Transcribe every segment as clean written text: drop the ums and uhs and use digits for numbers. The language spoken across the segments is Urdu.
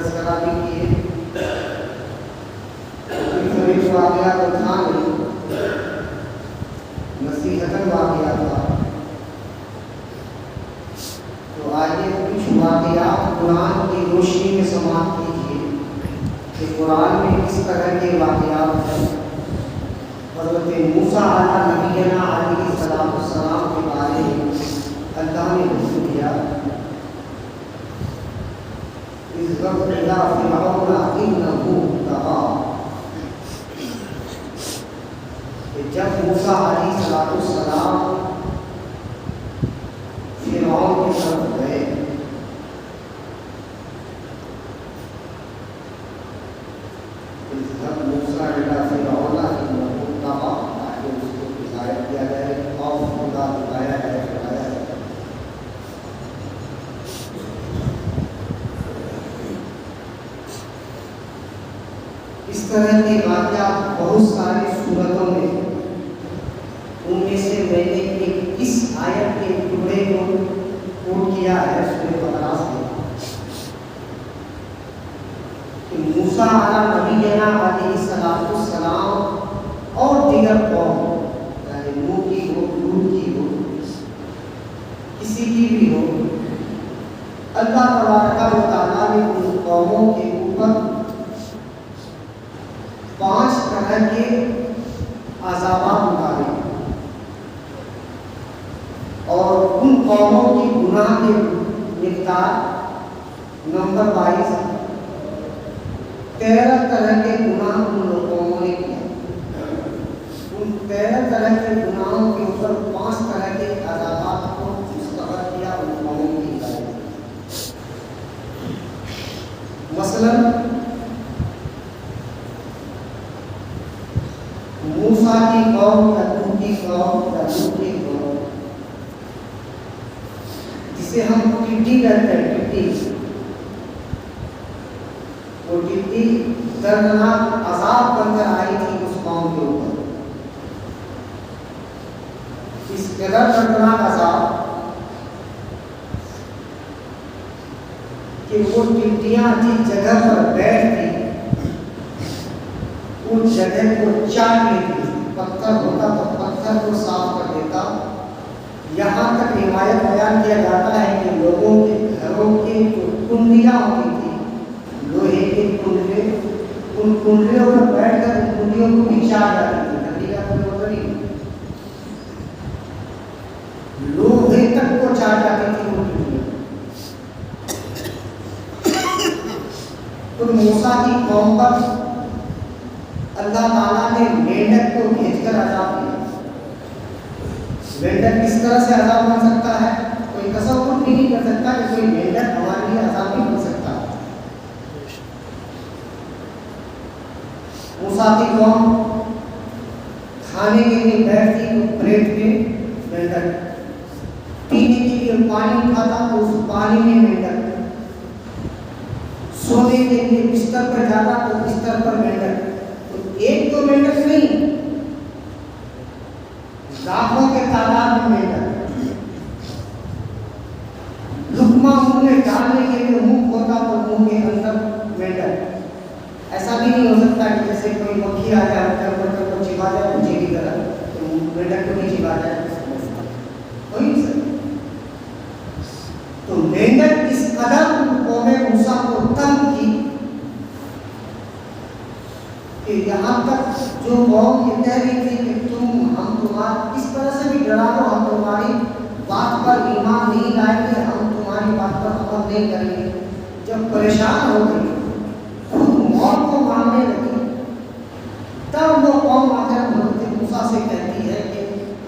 تذکرہ بھی کیے، کوئی واقعہ تو تھا نہیں، نصیحتاً واقعہ تھا۔ تو آئیے کچھ واقعات قرآن کی روشنی میں سماعت کیجیے کہ قرآن میں کس طرح کے واقعات ہیں۔ حضرت موسیٰ علیہ نبینا علیہ السلام کے بارے میں اللہ نے حکم دیا، اذهب إلى فرعون إنه طغى۔ جب موسیٰ علیہ السلام فرعون کی طرف گئے، اذهب موسیٰ إلى فرعون إنه طغى، تاکہ اس کو ہدایت کیا جائے اور خدا بتایا جائے، بتایا جائے۔ اس طرح کے واقعات بہت سارے صورتوں میں، ان میں سے میں نے ایک اس آیت کے ٹکڑے کو کوٹ کیا ہے سورہ بقرہ سے کہ موسیٰ علیہ نبینا علیہ السلام اور دیگر قوم، یعنی نوح کی ہو، لوط کی ہو، کسی کی بھی ہو، اللہ تبارک و تعالیٰ نے ان قوموں کے اوپر 5 طرح کے عذابات اتارے اور ان قوموں کی گناہ کے مقدار نمبر 22، 13 طرح کے گناہ ان قوموں نے کیا۔ ان 13 طرح کے گناہوں کے اوپر 5 طرح کے عذابات کو مستحق کیا ان قوموں کی ہدایت۔ مثلاً موسیٰ کی قوم یا نوح کی قوم یا لوط کی قوم، جسے ہم ٹڈی کہتے ہیں، ٹڈی، وہ ٹڈی دردناک عذاب بن کر آئی تھی اس قوم کے اوپر۔ اس قدر دردناک عذاب کہ وہ ٹڈیاں جس جگہ پر بیٹھتی اس جگہ کو چاٹ لیتی، پتھر ہوتا تو پتھر کو صاف کر دیتا۔ یہاں تک روایت بیان کیا جاتا ہے کہ لوگوں کے گھروں کے جو کنڈیاں ہوتی تھی، لوہے کے کنڈے، ان کنڈیوں پر بیٹھ کر ان کنڈیوں کو بھی چاٹ جاتی تھی۔ کنڈی کا کوئی مطلب نہیں، لوہے تک کو چاٹ جاتی تھی وہ کنڈیاں۔ تو موسیٰ کی قوم پر اللہ تعالیٰ نے مینڈک کو بھیج کر عذاب دیا۔ مینڈک کس طرح سے عذاب بن سکتا ہے، کوئی تصور بھی نہیں کر سکتا کہ کوئی مینڈک ہمارے لیے عذاب نہیں بن سکتا۔ موسیٰ کی قوم کھانے کے لیے بیٹھتی تو پلیٹ میں مینڈک، پینے کے لیے پانی اٹھاتا تو اس پانی میں مینڈک، سونے کے لیے بستر پر جاتا تو بستر پر مینڈک۔ ایک دو مینڈک نہیں، لاکھوں کے تعداد میں مینڈک۔ لقمہ منہ میں ڈالنے کے لیے منہ کھولتا تو منہ کے اندر مینڈک۔ ایسا بھی نہیں ہو سکتا کہ جیسے کوئی مکھی آ جائے اوپر کو چبا جائے مجھے کی طرح، تو مینڈک کو بھی چبا جائے، ہو ہی نہیں سکتا۔ تو مینڈک اس قدر قوم موسیٰ کو تنگ کی کہ یہاں تک جو قوم یہ کہہ رہی تھی کہ ہم تمہاری اس طرح سے بھی ڈرا دو، ہم تمہاری بات پر ایمان نہیں لائیں گے، ہم تمہاری بات پر عمل نہیں کریں گے، جب پریشان ہو گئی، خود موت کو ماننے لگی، تب وہ قوم آ کر حضرت موسیٰ سے کہتی ہے کہ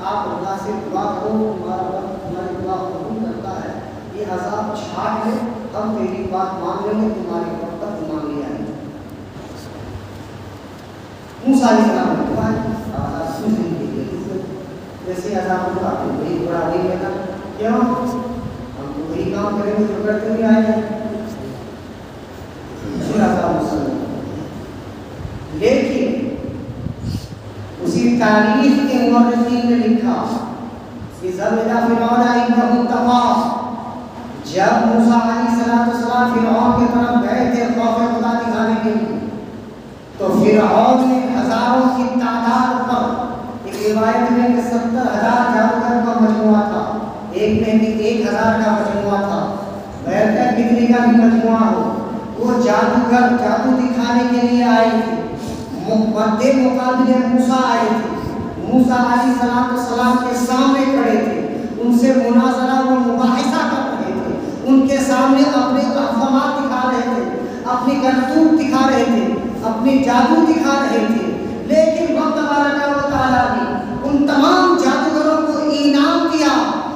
آپ اللہ سے دعا کرو، تمہارا رب تمہاری دعا قبول کرتا ہے، یہ عذاب چھاٹ لے، ہم تیری بات مان لیں گے، تمہاری بات پر مان لیا ہے۔ موسیٰ علیہ السلام نے کہا عذاب سن لیجیے، جیسے عذاب ہوگا تو وہی بڑا نہیں رہتا، کیوں ہم تو وہی کام کریں گے جو کرتے ہوئے آئے ہیں، پھر عذاب مسلم۔ لیکن اسی تاریخ کے مورخین نے لکھا کہ اذهب إلى فرعون إنه طغى، جب موسیٰ علیہ السلام فرعون کی طرف گئے تھے خوف خدا دکھانے کے لیے، تو فرعون نے ہزاروں کی تعداد پر، ایک روایت میں کہ 70,000 جادوگر کا مجموعہ تھا، ایک میں بھی 1,000 کا مجموعہ تھا، غیر کا کتنے کا بھی مجموعہ ہو، وہ جادوگر جادو دکھانے کے لیے آئے تھے، مدے مقابلے موسیٰ آئے تھے، موسیٰ علیہ السلام کے سامنے کھڑے تھے، ان سے مناظرہ و مباحثہ کر رہے تھے، ان کے سامنے اپنے احکامات دکھا رہے تھے، اپنی کرتوت دکھا رہے تھے، اپنی جادو دکھا رہے تھے، لیکن وقت تبارک و تعالیٰ نے ان تمام جادوگروں کو انعام دیا،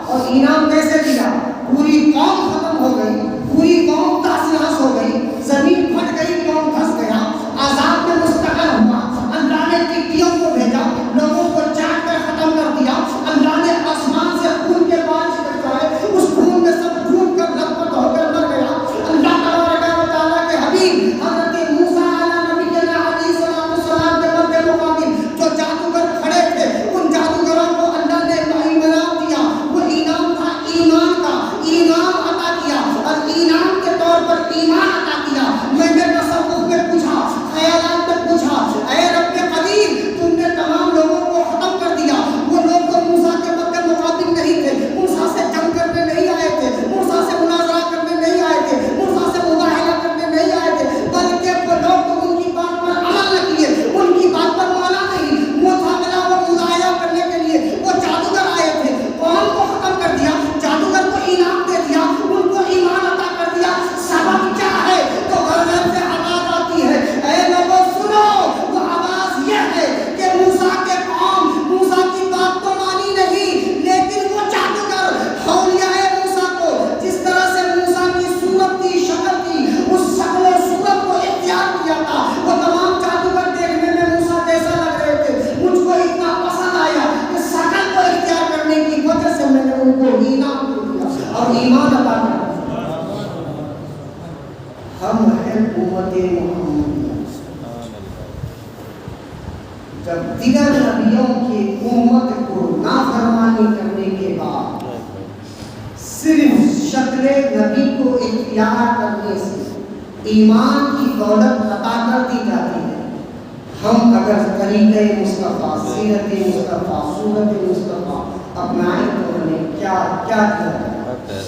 اور انعام کیسے دیا؟ پوری قوم ختم ہو گئی، پوری قوم تحس نحس ہو گئی، زمین پھٹ گئی، قوم دھس گیا، عذاب میں مستقر ہوا، اللہ نے ٹڈیوں کو بھیجا، لوگوں کو چاٹ کر ختم کر دیا، اللہ نے آسمان سے خون کے بارش برسائے، اس خون میں سب ڈوب کر لطپت ہو کر مر گیا۔ اللہ تبارک و تعالیٰ کے حبیب حضرت موسیٰ علیہ السلام کے مد مقابل جو جادوگر کھڑے تھے، ان جادوگروں کو اللہ نے انعام دیا، وہ انعام تھا ایمان کا، انعام عطا کیا، اور انعام کے طور پر ایمان عطا کیا۔ میں نے تصوف میں پوچھا، خیالات میں پوچھا، اے رب قدیر، تم نے تمام لوگوں کو ختم کر دیا، وہ لوگ تو موسیٰ کے مد مقابل نہیں تھے، موسیٰ سے جنگ کرنے نہیں آئے تھے، موسیٰ سے مناظرہ کرنے نہیں آئے تھے، موسیٰ سے مباہلہ کرنے نہیں آئے تھے، بلکہ وہ لوگ تو ان کی بات پر عمل نہ کیے، ان کی بات پر مانا نہیں، مطالعہ و مظاہرہ کرنے کے لیے وہ جادوگر آئے تھے، قوم کو ختم کر دیا، جادوگر کو انعام دے دیا، ان کو ایمان عطا کر دیا۔ سبب کیا ہے؟ تو غرب سے آواز آتی ہے، اے لوگوں سنو، وہ آواز یہ ہے کہ موسیٰ کے قوم موسیٰ کی بات تو مانی نہیں، لیکن وہ جادوگر اولیاء موسیٰ کو جس طرح سے موسیٰ کی صورت تھی، شکل تھی، اس شکل و صورت کو اختیار کیا تھا، وہ تمام جادوگر دیکھنے میں موسیٰ جیسا لگ رہے تھے، مجھ کو اتنا پسند آیا کہ شکل کو اختیار کرنے کی وجہ سے میں نے ان کو انعام دیا اور ایمان عطا کیا۔ ہم ہیں امت محمدیہ، جب دیگر نبیوں کی امت کو نافرمانی کرنے کے بعد صرف شکل نبی کو اختیار کرنے سے ایمان کی دولت عطا کر دی جاتی ہے، ہم اگر طریقہ مصطفیٰ، سیرت مصطفیٰ، صورت مصطفیٰ اپنائیں تو ہمیں کیا کیا دیا جائے؟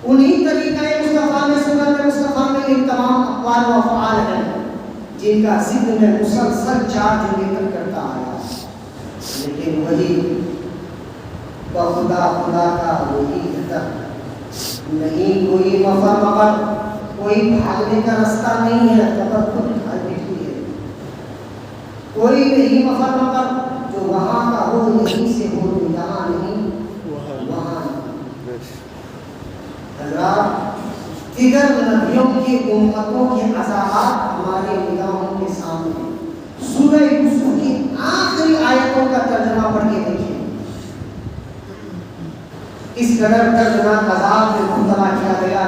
انہی طریقہ مصطفیٰ میں، سنت مصطفیٰ میں ان تمام اقوال و افعال ہیں جن کا ذکر میں مسلسل چارج لے کر کرتا آیا، لیکن وہی بخدا خدا کا وہی ہدف نہیں، کوئی مفر مقر، کوئی بھاگنے کا رستہ نہیں ہے، خبر خود بھاگ بیٹھی ہے، کوئی نہیں مفر مقر، جو وہاں کا ہو یہیں سے ہو، تو یہاں نہیں وہاں نہیں۔ حضرات، دیگر نبیوں کی امتوں کے عذابات ہمارے نگاہوں کے سامنے، سورہ یوسف کی آخری آیتوں کا ترجمہ پڑھ کے دیکھیں، اس قدر دردناک عذاب میں مبتلا کیا گیا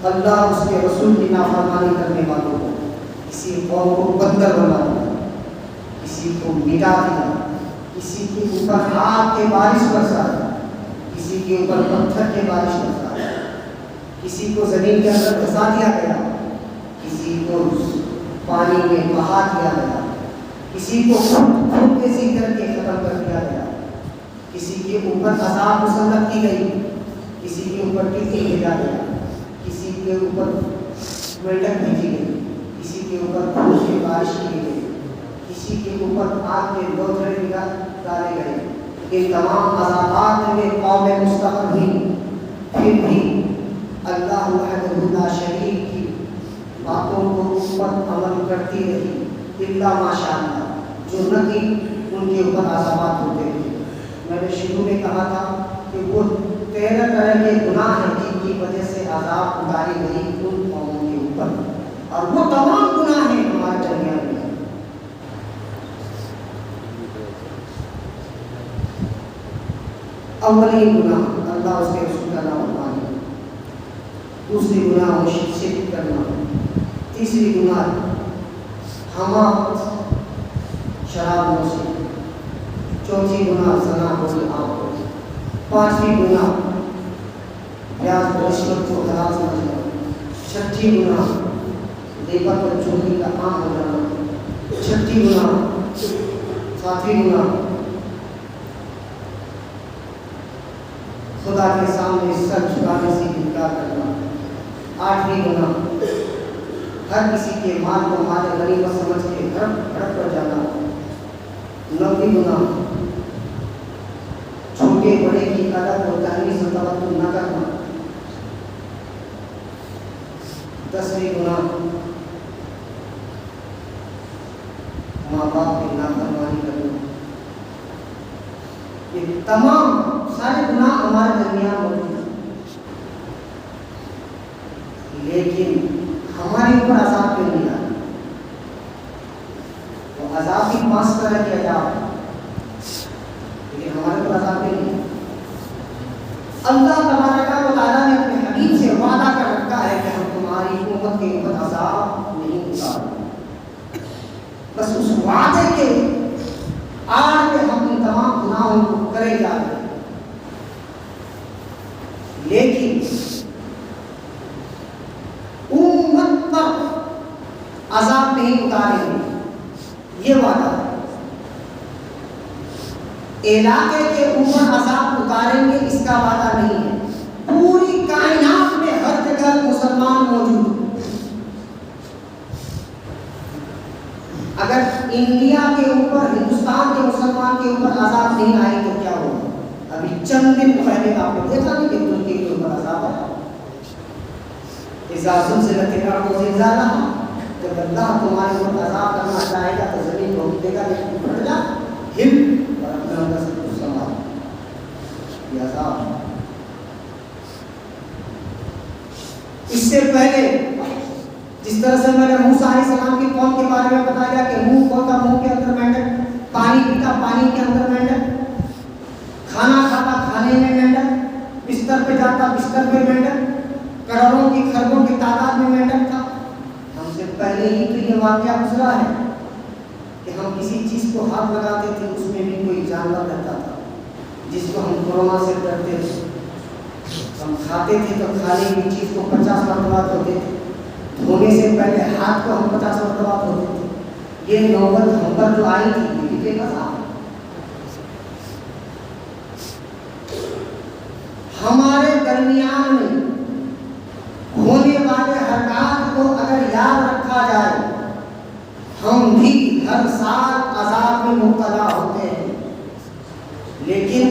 اللہ اس کے رسول کی نافرمانی کرنے والوں کو، کسی قوم کو بندر بنا دیا، کسی کو مٹا دیا، کسی کے اوپر آگ کے بارش برسا دیا، کسی کے اوپر پتھر کے بارش برسا دیا، کسی کو زمین کے اندر دھسا دیا گیا، کسی کو پانی میں بہا دیا گیا، کسی کو خود تیزی کر کے ختم کر دیا گیا، کسی کے اوپر عذاب مسلط کی گئی، کسی کے اوپر ٹکی بھیجا گیا، کسی کے اوپر میڈک بھیجی گئی، کسی کے اوپر خون کی بارش کی گئی، کسی کے اوپر آگ کے لوتھڑے ڈالے گئے۔ ان تمام عذابات میں قوم مستقر ہوئی، پھر بھی اللہ وحدہ لا شریک کی باتوں کو امت عمل کرتی رہی، الا ماشاء اللہ، جو نہ کی ان کے اوپر عذابات ہوتے تھے۔ میں نے شروع میں کہا تھا کہ وہ 13 طرح کے گناہ ہیں جن کی وجہ سے عذاب اتاری گئی ان قوموں کے اوپر، اور وہ تمام گناہ ہیں ہمارے درمیان میں۔ اولی گناہ اللہ اس کے رسول کا نافرمانی، دوسری گناہ شرک کرنا، تیسری گناہ حماقت شراب نوشی، چوتھی گناہ زنا ہوئی آپ، پانچویں گناہ رشوت کو حلال سمجھنا، چھٹی گناہ غیبت اور چغلی کا عام ہو جانا، چھٹی گناہ ساتویں گناہ خدا کے سامنے سر جھکانے سے انکار کرنا، آٹھویں گناہ ہر کسی کے مال کو مال غنیمت سمجھ کے ہڑپ کر جانا، نویں گناہ چھوٹے بڑے کی ادب اور تہذیب سے توجہ نہ کرنا، دسویں گناہ ماں باپ کی نافرمانی کرنا۔ یہ تمام سارے گناہ ہمارے درمیان موجود ہیں، لیکن ہمارے اوپر عذاب کیوں نہیں آتا؟ وہ عذاب بھی 5 طرح کے عذاب ہیں، لیکن ہمارے اوپر عذاب کیوں نہیں آتا؟ اللہ تبارک و تعالیٰ نے اپنے حبیب سے وعدہ کر رکھا ہے کہ ہم تمہاری امت کے اوپر عذاب نہیں اتاریں گے، بس اس وعدے کے آڑ میں ہم ان تمام گناہوں کو کرے جا رہے ہیں، لیکن امت پر عذاب نہیں اتاریں گے، یہ وعدہ ہے۔ علاقے کے اوپر عذاب اتاریں گے اس کا وعدہ نہیں ہے، پوری کائنات میں ہر جگہ مسلمان موجود ہیں۔ اگر انڈیا کے اوپر، ہندوستان کے مسلمان کے اوپر عذاب نہیں آئے تو کیا ہوگا؟ ابھی چند دن پہلے آپ نے دیکھا نہیں کہ ترکی کے اوپر عذاب آیا، اذا زلزلت الارض زلزالها، جب اللہ تمہارے اوپر عذاب کرنا چاہے گا تو زمین کو دے گا، لیکن پھٹ جا ہل اور اپنے اندر سے کچھ سنبھال، یہ عذاب۔ اس سے پہلے جس طرح سے میں نے موسیٰ علیہ السلام کی قوم کے بارے میں بتایا کہ منہ کھوتا منہ کے اندر مینڈک، پانی پیتا پانی کے اندر مینڈک، کھانا کھاتا کھانے میں مینڈک، بستر پہ جاتا بستر پہ مینڈک، کروڑوں کی خربوں کی تعداد میں مینڈک تھا۔ ہم سے پہلے ہی تو یہ واقعہ گزرا ہے کہ ہم کسی چیز کو ہاتھ لگاتے تھے اس میں بھی کوئی جانور رہتا تھا جس کو ہم کورونا سے ڈرتے تھے، ہم کھاتے تھے تو کھانے کی چیز کو 50 مرتبہ دھوتے تھے، دھونے سے پہلے ہاتھ کو ہم 50 مرتبہ دھوتے تھے۔ یہ نوبت ہم پر جو آئی تھی یہ بھی بے قصاب ہے۔ ہمارے درمیان میں ہونے والے حرکات کو اگر یاد رکھا جائے، ہم بھی ہر سال عذاب میں مبتلا ہوتے ہیں، لیکن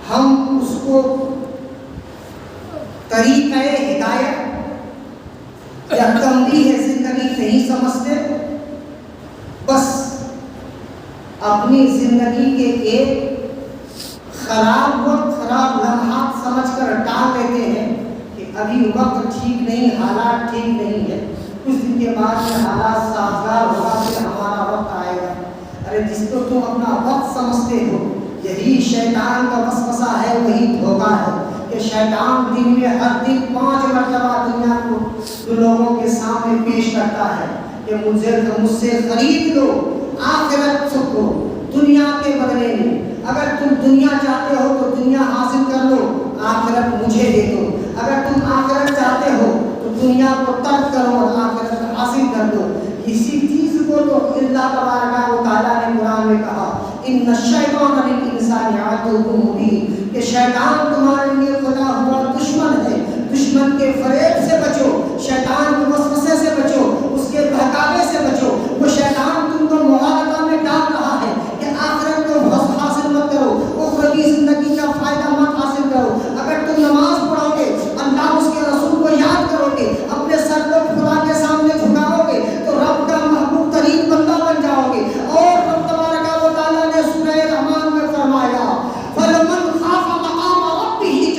ہم اس کو طریقہ ہدایت یا تنبیہ زندگی نہیں سمجھتے، بس اپنی زندگی کے ایک خراب وقت خراب لمحات سمجھ کر ٹال دیتے ہیں کہ ابھی وقت ٹھیک نہیں، حالات ٹھیک نہیں ہے، کچھ دن کے بعد میں حالات سازگار ہوگا پھر ہمارا وقت آئے گا۔ ارے جس کو تم اپنا وقت سمجھتے ہو یہی شیطان کا وسوسہ ہے، وہی دھوکہ ہے کہ شیطان دن میں ہر دن 5 مرتبہ دنیا کو لوگوں کے سامنے پیش کرتا ہے کہ مجھ سے خرید لو آخرت کو دنیا کے بدلے میں، اگر تم دنیا چاہتے ہو تو دنیا حاصل کر لو، آخرت مجھے دے دو، اگر تم آخرت چاہتے ہو تو دنیا کو ترک کرو اور آخرت حاصل کر دو۔ اسی چیز کو تو اللہ تبارک و تعالیٰ نے قرآن میں کہا ان الشیطان للانسان عدو مبین، کہ شیطان تمہارے لیے خدا ہوا دشمن ہے، دشمن کے فریب سے بچو، شیطان کے وسوسے سے بچو، اس کے بہکاوے سے بچو۔ وہ شیطان تم کو مغالطہ میں ڈال رہا ہے کہ آخرت کو حاصل مت کرو، اخروی زندگی کا فائدہ مت حاصل کرو۔ اگر تم نماز پڑھو گے، اللہ اس کے رسول کو یاد کرو گے، اپنے سر کو خدا کے سامنے جھکاؤ گے تو رب کا محبوب ترین بندہ بن جاؤ گے۔ اور رب تبارک و تعالیٰ نے سورہ رحمان میں فرمایا فَلَمَنْ خَافَ مَقَامَ رَبِّهِ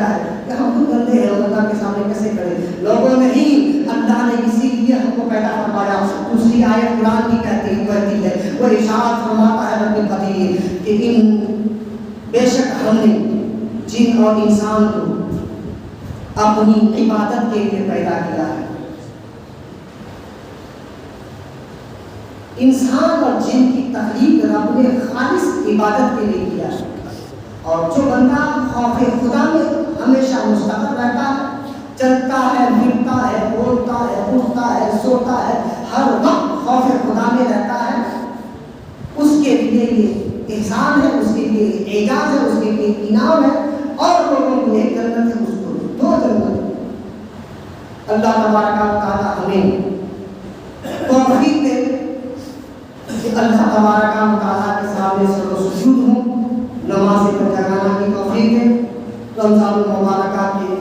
کیا ہے کہ ہم خود گندے ہیں، اللہ کے سامنے کیسے کریں؟ لوگوں نہیں، اللہ نے اسی لیے ہم کو پیدا فرمایا۔ دوسری آیت قرآن کی کہتی ہے، وہ ارشاد فرماتا ہے رب قدیر کہ بے شک ہم نے جن اور انسان کو اپنی عبادت کے لیے پیدا کیا ہے۔ انسان اور جن کی تخلیق رب نے خالص عبادت کے لیے کیا ہے، اور جو بندہ خوف خدا میں ہمیشہ مستقر رہتا ہے، چلتا ہے، پھرتا ہے، بولتا ہے، اٹھتا ہے، سوتا ہے، ہر وقت خوف خدا میں رہتا ہے، اس کے لیے یہ احسان ہے، اس کے لیے اعزاز ہے، اس کے لیے انعام ہے۔ اور لوگوں کو ایک جنت ہے، اس کو دو جنت۔ اللہ تبارک و تعالیٰ ہمیں توفیق دے کہ اللہ تبارک و تعالیٰ کے سامنے سر و سجود ہوں، نماز پر جگانا کی توفیق دے، رمضان المبارکہ کے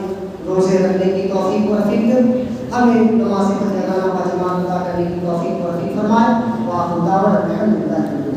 روزے رکھنے کی توفیق و رفیق دے، ہمیں نماز پر جگانا و جماعت ادا کرنے کی توفیق و رفیق فرمائے۔ وآخر دعوانا الحمدللہ۔